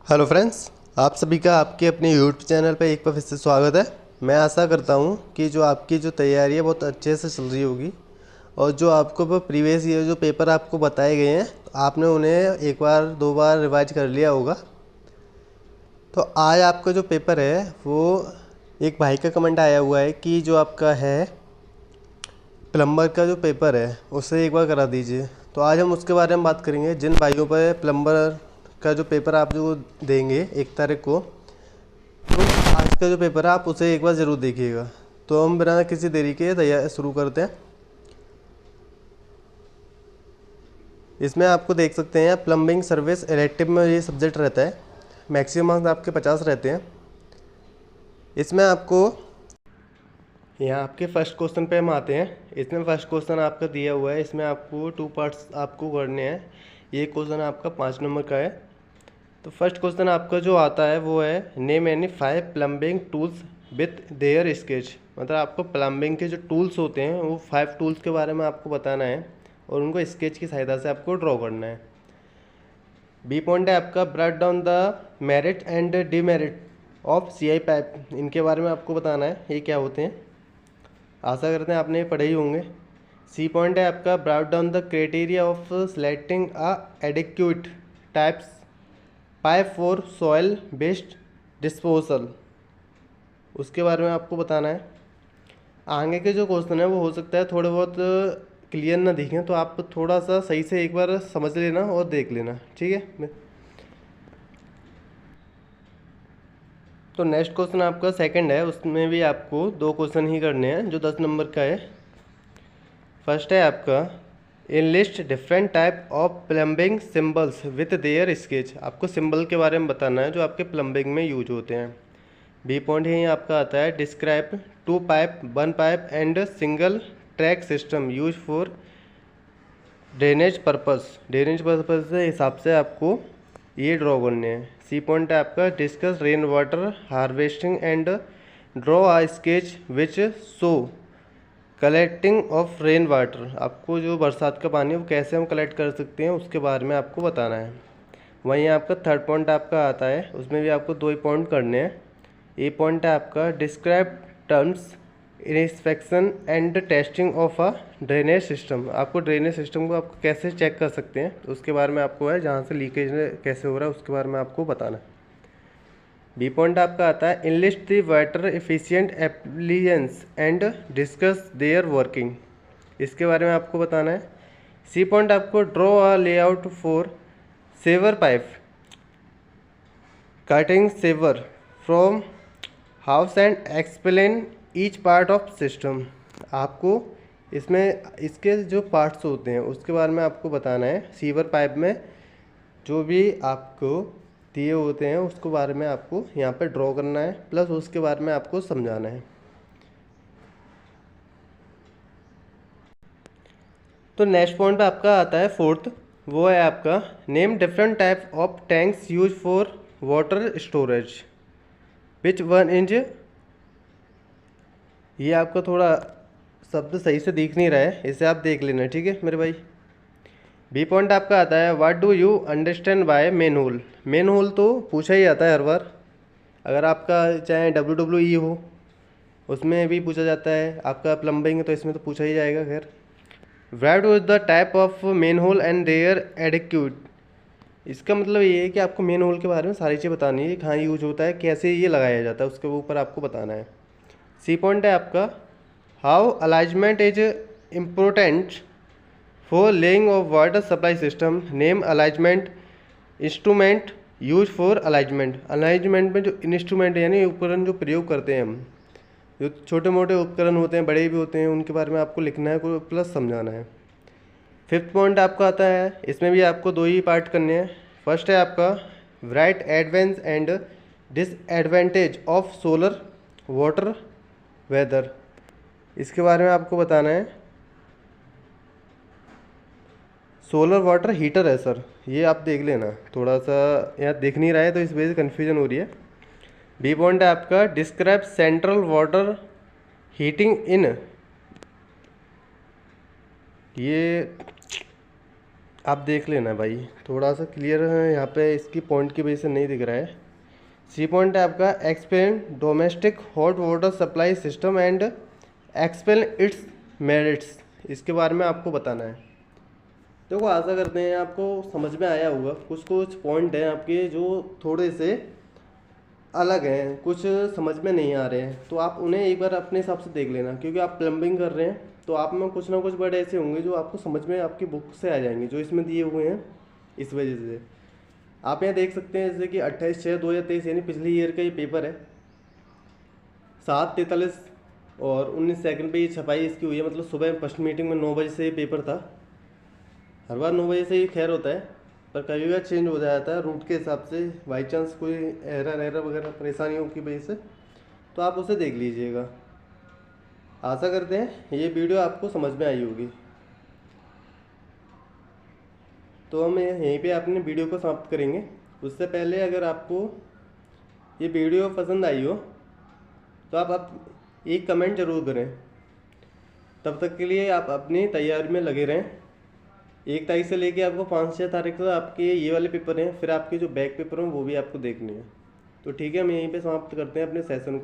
Hello friends, आप सभी का आपके अपने यूट्यूब चैनल पर एक बार फिर से स्वागत है। मैं आशा करता हूँ कि जो आपकी जो तैयारी है बहुत अच्छे से चल रही होगी और जो आपको प्रीवियस ईयर जो पेपर आपको बताए गए हैं तो आपने उन्हें एक बार दो बार रिवाइज कर लिया होगा। तो आज आपका जो पेपर है वो एक भाई का कमेंट आया हुआ है कि जो आपका है प्लम्बर का जो पेपर है उसे एक बार करा दीजिए। तो आज हम उसके बारे में बात करेंगे। जिन भाइयों पर प्लम्बर का जो पेपर आप जो देंगे 1 तारीख को, तो आज का जो पेपर है आप उसे एक बार ज़रूर देखिएगा। तो हम बिना किसी देरी के तैयार शुरू करते हैं। इसमें आपको देख सकते हैं प्लम्बिंग सर्विस इलेक्टिव में ये सब्जेक्ट रहता है। मैक्सिमम मार्क्स आपके 50 रहते हैं। इसमें आपको यहाँ आपके फर्स्ट क्वेश्चन पे हम आते हैं। इसमें फर्स्ट क्वेश्चन आपका दिया हुआ है। इसमें आपको 2 पार्ट्स आपको करने हैं। ये क्वेश्चन आपका 5 नंबर का है। तो फर्स्ट क्वेश्चन आपका जो आता है वो है name any 5 plumbing tools with their sketch. मतलब आपको प्लम्बिंग के जो टूल्स होते हैं वो 5 टूल्स के बारे में आपको बताना है और उनको स्केच की सहायता से आपको ड्रॉ करना है। बी पॉइंट है आपका break down the merit and demerit of CI pipe. इनके बारे में आपको बताना है ये क्या होते हैं। आशा करते हैं आपने पढ़े ही होंगे। सी पॉइंट है आपका break down the criteria of selecting a adequate types pipe for soil based disposal, उसके बारे में आपको बताना है। आगे के जो क्वेश्चन है वो हो सकता है थोड़े बहुत क्लियर ना दिखें, तो आप थोड़ा सा सही से एक बार समझ लेना और देख लेना, ठीक है। तो नेक्स्ट क्वेश्चन आपका सेकंड है। उसमें भी आपको 2 क्वेश्चन ही करने हैं जो 10 नंबर का है। फर्स्ट है आपका in list different type of plumbing symbols with their sketch. आपको सिंबल के बारे में बताना है जो आपके प्लम्बिंग में यूज होते हैं। बी पॉइंट यहीं आपका आता है describe 2 pipe 1 pipe and single track system use for drainage purpose. Drainage purpose के हिसाब से आपको ये ड्रॉ करने हैं। सी पॉइंट है आपका discuss rain water harvesting and draw a sketch which show collecting of rain water. आपको जो बरसात का पानी है वो कैसे हम कलेक्ट कर सकते हैं उसके बारे में आपको बताना है। वहीं आपका थर्ड पॉइंट आपका आता है, उसमें भी आपको 2 ही पॉइंट करने हैं। ए पॉइंट है आपका describe terms inspection and testing of a drainage system. आपको ड्रेनेज सिस्टम को आपको कैसे चेक कर सकते हैं तो उसके बारे में आपको है, जहाँ से लीकेज कैसे हो रहा है उसके बारे में आपको बताना है। बी पॉइंट आपका आता है enlist the water efficient appliances and discuss their working. इसके बारे में आपको बताना है। सी पॉइंट आपको draw a layout for sewer pipe cutting sewer from house and explain each part of system. आपको इसमें इसके जो पार्ट्स होते हैं उसके बारे में आपको बताना है। सीवर पाइप में जो भी आपको दिए होते हैं उसके बारे में आपको यहाँ पे ड्रॉ करना है, प्लस उसके बारे में आपको समझाना है। तो नेक्स्ट पॉइंट पे आपका आता है फोर्थ, वो है आपका name different type of tanks use for water storage which one इंज। ये आपको थोड़ा शब्द सही से दिख नहीं रहा है, इसे आप देख लेना, ठीक है मेरे भाई। बी पॉइंट आपका आता है what do you understand by main whole. Main whole तो पूछा ही आता है हर बार, अगर आपका चाहे WWE हो उसमें भी पूछा जाता है, आपका प्लम्बिंग है तो इसमें तो पूछा ही जाएगा। खैर, what is the type of manhole and their adequate. इसका मतलब ये है कि आपको मेन होल के बारे में सारी चीज़ बतानी है, कहाँ यूज होता है, कैसे ये लगाया जाता है, उसके ऊपर आपको बताना है। सी पॉइंट है आपका how alignment is important for laying of water supply system. Name alignment instrument use for alignment. Alignment में जो इंस्ट्रूमेंट यानी उपकरण जो प्रयोग करते हैं हम, जो छोटे मोटे उपकरण होते हैं बड़े भी होते हैं, उनके बारे में आपको लिखना है प्लस समझाना है। फिफ्थ पॉइंट आपका आता है, इसमें भी आपको 2 ही पार्ट करने हैं। फर्स्ट है आपका right advance and disadvantage of solar water weather. इसके बारे में आपको बताना है। सोलर वाटर हीटर है सर, ये आप देख लेना, थोड़ा सा यहाँ देख नहीं रहा है तो इस वजह से कन्फ्यूजन हो रही है। बी पॉइंट है आपका describe central water heating in. ये आप देख लेना भाई, थोड़ा सा क्लियर है यहाँ पे, इसकी पॉइंट की वजह से नहीं दिख रहा है। सी पॉइंट है आपका explain domestic hot water supply system and explain it's merits, इसके बारे में आपको बताना है। देखो आशा करते हैं आपको समझ में आया होगा। कुछ कुछ पॉइंट हैं आपके जो थोड़े से अलग हैं, कुछ समझ में नहीं आ रहे हैं, तो आप उन्हें एक बार अपने हिसाब से देख लेना, क्योंकि आप प्लम्बिंग कर रहे हैं तो आप में कुछ ना कुछ वर्ड ऐसे होंगे जो आपको समझ में आपकी बुक से आ जाएंगे, जो इसमें दिए हुए हैं। इस वजह से आप यहाँ देख सकते हैं जैसे कि 28/6/2023 यानी पिछले ईयर का ये पेपर है। 7:43 और 19 सेकंड पे ये छपाई इसकी हुई है, मतलब सुबह फर्स्ट मीटिंग में 9 बजे से ये पेपर था। हर बार 9 बजे से ही खैर होता है, पर कभी कभी चेंज हो जाता है रूट के हिसाब से, बाई चांस कोई एरर वगैरह परेशानियों की वजह से, तो आप उसे देख लीजिएगा। आशा करते हैं ये वीडियो आपको समझ में आई होगी। तो हम यहीं पे अपने वीडियो को समाप्त करेंगे। उससे पहले अगर आपको ये वीडियो पसंद आई हो तो आप एक कमेंट ज़रूर करें। तब तक के लिए आप अपनी तैयारी में लगे रहें। 1 तारीख से लेके आपको 5-6 तारीख तक आपके ये वाले पेपर हैं, फिर आपके जो बैक पेपर हैं वो भी आपको देखने हैं। तो ठीक है, हम यहीं पे समाप्त करते हैं अपने सेशन को।